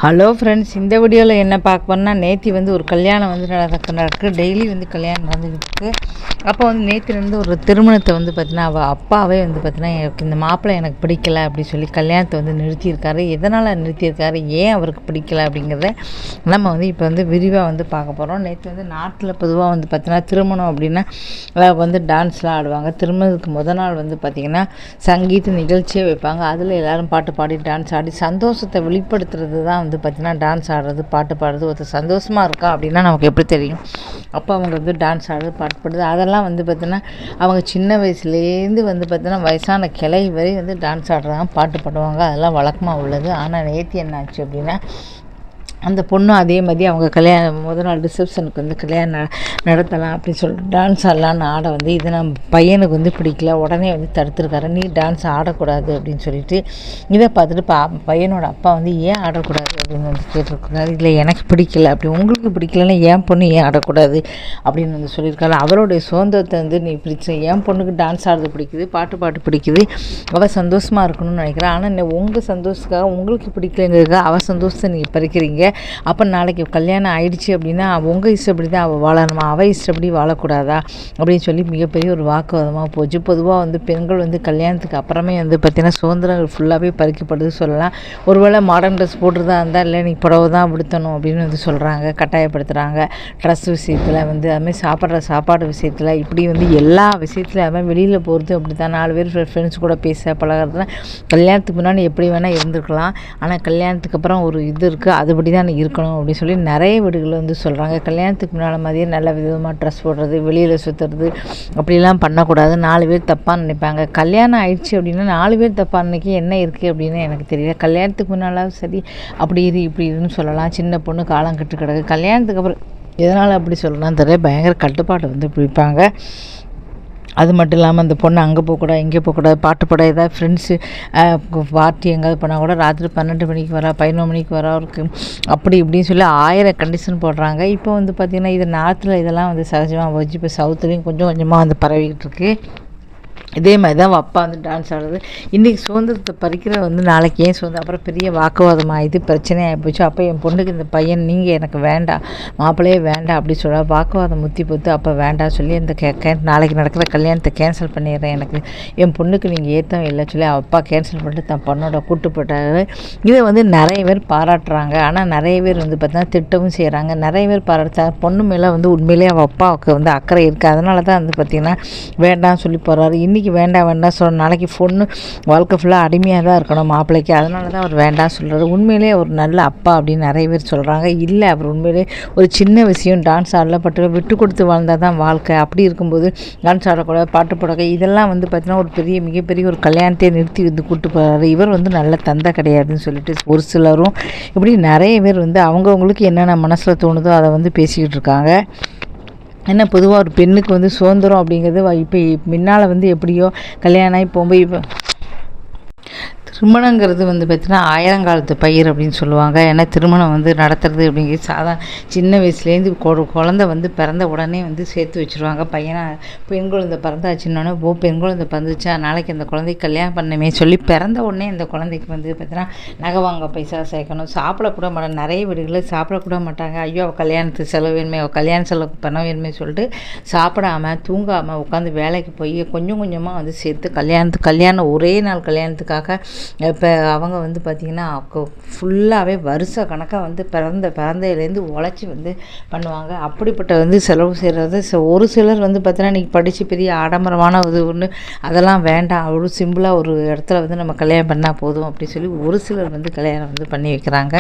Hello friends, இந்த வீடியோவில் என்ன பார்க்க போனால் நேற்று வந்து ஒரு கல்யாணம் வந்து நடக்கு. டெய்லி வந்து கல்யாணம் நடந்துக்கிட்டு இருக்குது. அப்போ வந்து நேற்றுலேருந்து ஒரு திருமணத்தை வந்து பார்த்திங்கன்னா அவள் அப்பாவே வந்து பார்த்திங்கன்னா எனக்கு இந்த மாப்பிள்ளை எனக்கு பிடிக்கலை அப்படி சொல்லி கல்யாணத்தை வந்து நிறுத்தியிருக்காரு. எதனால் நிறுத்தியிருக்காரு, ஏன் அவருக்கு பிடிக்கலை அப்படிங்கிறத நம்ம வந்து இப்போ வந்து விரிவாக வந்து பார்க்க போகிறோம். நேற்று வந்து நாட்டில் பொதுவாக வந்து பார்த்திங்கன்னா திருமணம் அப்படின்னா வந்து டான்ஸ்லாம் ஆடுவாங்க. திருமணத்துக்கு முத நாள் வந்து பார்த்திங்கன்னா சங்கீத நிகழ்ச்சியே வைப்பாங்க. அதில் எல்லோரும் பாட்டு பாடி டான்ஸ் ஆடி சந்தோஷத்தை வெளிப்படுத்துறது தான் வந்து பார்த்திங்கன்னா டான்ஸ் ஆடுறது, பாட்டு பாடுறது. ஒருத்தர் சந்தோஷமாக இருக்கா அப்படின்னா நமக்கு எப்படி தெரியும்? அப்போ அவங்க வந்து டான்ஸ் ஆடுறது, பாட்டு பாடுறது, அதெல்லாம் வந்து பார்த்திங்கன்னா அவங்க சின்ன வயசுலேருந்து வந்து பார்த்திங்கன்னா வயசான கிளை வரை வந்து டான்ஸ் ஆடுறாங்க, பாட்டு பாடுவாங்க. அதெல்லாம் வழக்கமாக உள்ளது. ஆனால் நேற்று என்ன ஆச்சு அப்படின்னா அந்த பொண்ணும் அதே மாதிரி அவங்க கல்யாணம் முதல் நாள் ரிசப்ஷனுக்கு வந்து கல்யாணம் நடத்தலாம் அப்படின்னு சொல்லிட்டு டான்ஸ் ஆடலான்னு ஆட வந்து இது நம்ம பையனுக்கு வந்து பிடிக்கல. உடனே வந்து தடுத்துருக்காரு, நீ டான்ஸ் ஆடக்கூடாது அப்படின்னு சொல்லிட்டு. இதை பார்த்துட்டு பையனோட அப்பா வந்து ஏன் ஆடக்கூடாது அப்படின்னு வந்து கேட்டிருக்காரு. இல்லை எனக்கு பிடிக்கல, அப்படி உங்களுக்கு பிடிக்கலன்னா என் பொண்ணு ஏன் ஆடக்கூடாது அப்படின்னு வந்து சொல்லியிருக்காரு. அவளுடைய சுதந்திரத்தை வந்து நீ பிடிச்ச, என் பொண்ணுக்கு டான்ஸ் ஆடுறது பிடிக்குது, பாட்டு பிடிக்குது, அவள் சந்தோஷமாக இருக்கணும்னு நினைக்கிறேன். ஆனால் உங்கள் சந்தோஷத்துக்காக உங்களுக்கு பிடிக்கலைங்கிறதுக்காக அவள் சந்தோஷத்தை நீங்கள் பறிக்கிறீங்க. அப்போ நாளைக்கு கல்யாணம் ஆயிடுச்சு அப்படின்னா உங்கள் இஷ்டப்படி தான் அவள் வாழணுமா, அவள் இஷ்டப்படி வாழக்கூடாதா அப்படின்னு சொல்லி மிகப்பெரிய ஒரு வாக்குவாதமாக போச்சு. பொதுவாக வந்து பெண்கள் வந்து கல்யாணத்துக்கு அப்புறமே வந்து பார்த்திங்கன்னா சுதந்திரங்கள் ஃபுல்லாகவே பறிக்கப்படுது சொல்லலாம். ஒருவேளை மாடர்ன் ட்ரெஸ் போட்டுறதா இருந்தால் இல்லை நீ புடவை தான் விடுத்தணும் அப்படின்னு வந்து சொல்கிறாங்க, கட்டாயப்படுத்துகிறாங்க. ட்ரெஸ் விஷயத்தில் வந்து அதுமாதிரி சாப்பிட்ற சாப்பாடு விஷயத்தில் இப்படி வந்து எல்லா விஷயத்துலையும் அதுமாதிரி வெளியில் போகிறது அப்படி தான். 4 பேர் ஃப்ரெண்ட்ஸ் கூட பேச பழகிறதுனா கல்யாணத்துக்கு முன்னாடி எப்படி வேணால் இருந்திருக்கலாம். ஆனால் கல்யாணத்துக்கு அப்புறம் ஒரு இது இருக்குது, அதுபடி தான் இருக்கணும் அப்படின்னு சொல்லி நிறைய வீடுகளில் வந்து சொல்கிறாங்க. கல்யாணத்துக்கு முன்னால் மாதிரியே நல்ல விதமாக ட்ரெஸ் போடுறது, வெளியில் சுற்றுறது அப்படிலாம் பண்ணக்கூடாது. 4 பேர் தப்பாக நினைப்பாங்க. கல்யாணம் ஆயிடுச்சு அப்படின்னா 4 பேர் தப்பாக நினைக்க என்ன இருக்குது அப்படின்னு எனக்கு தெரியல. கல்யாணத்துக்கு முன்னாலும் சரி அப்படி இப்படி இதுன்னு சொல்லலாம். சின்ன பொண்ணு காலம் கட்டு கிடக்கு. கல்யாணத்துக்கு அப்புறம் எதனால் அப்படி சொல்லலாம் தெரியல, பயங்கர கட்டுப்பாட்டை வந்து பிடிப்பாங்க. அது மட்டும் இல்லாமல் அந்த பொண்ணு அங்கே போகக்கூடாது, இங்கே போகக்கூடாது, பாட்டு பாட ஏதாவது ஃப்ரெண்ட்ஸு பார்ட்டி எங்கேயாவது போனால் கூட ராத்திரி 12 மணிக்கு வரா, 11 மணிக்கு வரா இருக்குது, அப்படி இப்படின்னு சொல்லி 1000 கண்டிஷன் போடுறாங்க. இப்போ வந்து பார்த்திங்கன்னா இது நார்த்தில் இதெல்லாம் வந்து சகஜமாக போச்சு. இப்போ சவுத்துலேயும் கொஞ்சம் கொஞ்சமாக வந்து பரவிக்கிட்டு இருக்குது. இதே மாதிரி தான் அப்பா வந்து டான்ஸ் ஆடுறது. இன்றைக்கி சுதந்திரத்தை பறிக்கிற வந்து நாளைக்கு ஏன் சுதந்திரம், அப்புறம் பெரிய வாக்குவாதம் ஆகிடுது, பிரச்சனை ஆகிப்போச்சு. அப்போ என் பொண்ணுக்கு இந்த பையன் நீங்கள் எனக்கு வேண்டாம், மாப்பிள்ளையே வேண்டாம் அப்படி சொல்ல வாக்குவாதம் முத்தி போத்து. அப்போ வேண்டாம் சொல்லி இந்த நாளைக்கு நடக்கிற கல்யாணத்தை கேன்சல் பண்ணிடுறேன், எனக்கு என் பொண்ணுக்கு நீங்கள் ஏற்றம் இல்லை சொல்லி அப்பா கேன்சல் பண்ணிட்டு தன் பொண்ணோட கூட்டு போட்டாரு. இதை வந்து நிறைய பேர் பாராட்டுறாங்க. ஆனால் நிறைய பேர் வந்து பார்த்தீங்கன்னா திட்டமும் செய்கிறாங்க. நிறைய பேர் பாராட்டுறாங்க. பொண்ணு மேலே வந்து உண்மையிலே அவள் அப்பாவுக்கு வந்து அக்கறை இருக்குது, அதனால தான் வந்து பார்த்திங்கன்னா வேண்டாம் சொல்லி போகிறாரு. இன்றைக்கி வேண்டாம் சொல்ல, நாளைக்கு பொண்ணு வாழ்க்கை ஃபுல்லாக அடிமையாக தான் இருக்கணும் மாப்பிள்ளைக்கு, அதனால தான் அவர் வேண்டாம் சொல்கிறாரு. உண்மையிலே ஒரு நல்ல அப்பா அப்படின்னு நிறைய பேர் சொல்கிறாங்க. இல்லை, அவர் உண்மையிலே ஒரு சின்ன விஷயம் டான்ஸ் ஆடப்பட்டு விட்டு கொடுத்து வாழ்ந்தால் தான் வாழ்க்கை. அப்படி இருக்கும்போது டான்ஸ் ஆடக்கூடாது, பாட்டு பாடக்கூடாது, இதெல்லாம் வந்து பார்த்திங்கன்னா ஒரு மிகப்பெரிய ஒரு கல்யாணத்தையே நிறுத்தி வந்து கூப்பிட்டு போகிறாரு. இவர் வந்து நல்ல தந்தை கிடையாதுன்னு சொல்லிட்டு ஒரு சிலரும் இப்படி நிறைய பேர் வந்து அவங்கவுங்களுக்கு என்னென்ன மனசில் தோணுதோ அதை வந்து பேசிக்கிட்டு இருக்காங்க. ஏன்னா பொதுவாக ஒரு பெண்ணுக்கு வந்து சுதந்திரம் அப்படிங்கிறது இப்போ முன்னால் வந்து எப்படியோ கல்யாணம் ஆகி போகும்போது இப்போ திருமணங்கிறது வந்து பார்த்திங்கன்னா ஆயிரங்காலத்து பயிர் அப்படின்னு சொல்லுவாங்க. ஏன்னா திருமணம் வந்து நடத்துறது அப்படிங்கிறது சின்ன வயசுலேருந்து குழந்தை வந்து பிறந்த உடனே வந்து சேர்த்து வச்சுருவாங்க. பெண் குழந்தை பிறந்தாச்சுன்னொன்னே பெண் குழந்தை பிறந்துச்சா நாளைக்கு அந்த குழந்தைக்கு கல்யாணம் பண்ணமே சொல்லி பிறந்த உடனே அந்த குழந்தைக்கு வந்து பார்த்திங்கன்னா நகை வாங்க பைசா சேர்க்கணும். சாப்பிடக்கூட மாட்டாங்க, நிறைய வீடுகளில் சாப்பிடக்கூட மாட்டாங்க. ஐயோ அவள் கல்யாணத்துக்கு செலவு வேணுமே, அவள் கல்யாண செலவுக்கு பணம் வேணுமே சொல்லிட்டு சாப்பிடாமல் தூங்காமல் உட்காந்து வேலைக்கு போய் கொஞ்சம் கொஞ்சமாக வந்து சேர்த்து கல்யாணம் ஒரே நாள் கல்யாணத்துக்காக இப்போ அவங்க வந்து பார்த்திங்கன்னா ஃபுல்லாகவே வருஷ கணக்காக வந்து பிறந்தையிலேருந்து உழைச்சி வந்து பண்ணுவாங்க. அப்படிப்பட்ட வந்து செலவு செய்கிறது. ஒரு சிலர் வந்து பார்த்தீங்கன்னா இன்றைக்கி படித்து பெரிய ஆடம்பரமான இது ஒன்று அதெல்லாம் வேண்டாம், அவ்வளோ சிம்பிளாக ஒரு இடத்துல வந்து நம்ம கல்யாணம் பண்ணால் போதும் அப்படி சொல்லி ஒரு சிலர் வந்து கல்யாணம் வந்து பண்ணி வைக்கிறாங்க.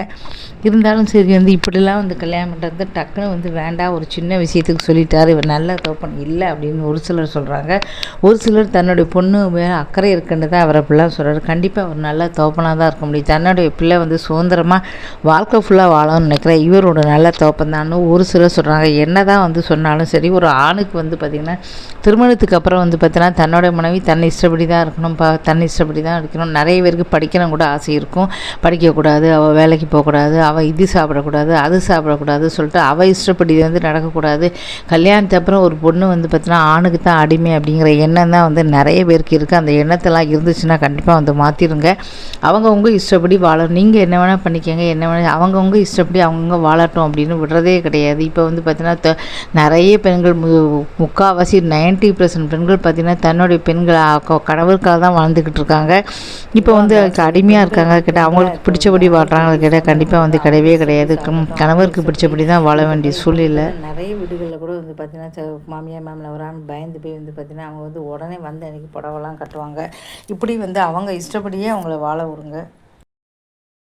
இருந்தாலும் சரி வந்து இப்படிலாம் வந்து கல்யாணம் பண்ணுறது டக்குன்னு வந்து வேண்டாம், ஒரு சின்ன விஷயத்துக்கு சொல்லிட்டார், இவர் நல்ல தோப்பன் இல்லை அப்படின்னு ஒரு சிலர் சொல்கிறாங்க. ஒரு சிலர் தன்னுடைய பொண்ணு மேலே அக்கறை இருக்குன்னு தான் அவரை அப்படிலாம் சொல்கிறாரு. கண்டிப்பாக ஒரு நல்ல தோப்பனாக தான் இருக்க முடியும். தன்னுடைய பிள்ளை வந்து சுதந்திரமாக வாழ்க்கை ஃபுல்லாக வாழணும்னு நினைக்கிறேன், இவரோட நல்ல தோப்பம் தான் ஒரு சிலர் சொல்கிறாங்க. என்ன தான் வந்து சொன்னாலும் சரி, ஒரு ஆணுக்கு வந்து பார்த்திங்கன்னா திருமணத்துக்கு அப்புறம் வந்து பார்த்தீங்கன்னா தன்னோட மனைவி தன்னை இஷ்டப்படி தான் இருக்கணும், தன்னை இஷ்டப்படி தான் இருக்கணும். நிறைய பேருக்கு படிக்கணும் கூட ஆசை இருக்கும். படிக்கக்கூடாது, அவள் வேலைக்கு போகக்கூடாது, அவள் இது சாப்பிடக்கூடாது, அது சாப்பிடக்கூடாது சொல்லிட்டு அவள் இஷ்டப்படி வந்து நடக்கக்கூடாது. கல்யாணத்து அப்புறம் ஒரு பொண்ணு வந்து பார்த்தீங்கன்னா ஆணுக்கு தான் அடிமை அப்படிங்கிற எண்ணம் தான் வந்து நிறைய பேருக்கு இருக்குது. அந்த எண்ணத்தெல்லாம் இருந்துச்சுன்னா கண்டிப்பாக வந்து மாற்றிடுங்க. அவங்கவுங்க இஷ்டப்படி வாழணும். நீங்கள் என்ன வேணால் பண்ணிக்கோங்க, என்ன வேணால் அவங்கவுங்க இஷ்டப்படி அவங்கவுங்க வாழட்டும் அப்படின்னு விடுறதே கிடையாது. இப்போ வந்து பார்த்தீங்கன்னா நிறைய பெண்கள் முக்கால்வாசி 90% பெண்கள் பார்த்திங்கன்னா தன்னுடைய பெண்கள் கணவருக்காக தான் வாழ்ந்துக்கிட்டு இருக்காங்க. இப்போ வந்து அடிமையாக இருக்காங்க கேட்டால் அவங்களுக்கு பிடிச்சபடி வாழ்கிறாங்க கேட்டால் கண்டிப்பாக வந்து கிடையவே கிடையாது. கணவருக்கு பிடிச்சபடி தான் வாழ வேண்டிய சூழ்நிலை. நிறைய வீடுகளில் கூட வந்து பார்த்திங்கன்னா மாமியார் மாமனார் வரான்னு பயந்து போய் வந்து பார்த்திங்கன்னா அவங்க வந்து உடனே வந்து அன்றைக்கி புடவெல்லாம் கட்டுவாங்க. இப்படி வந்து அவங்க இஷ்டப்படியே அவங்கள வாழ விடுங்க.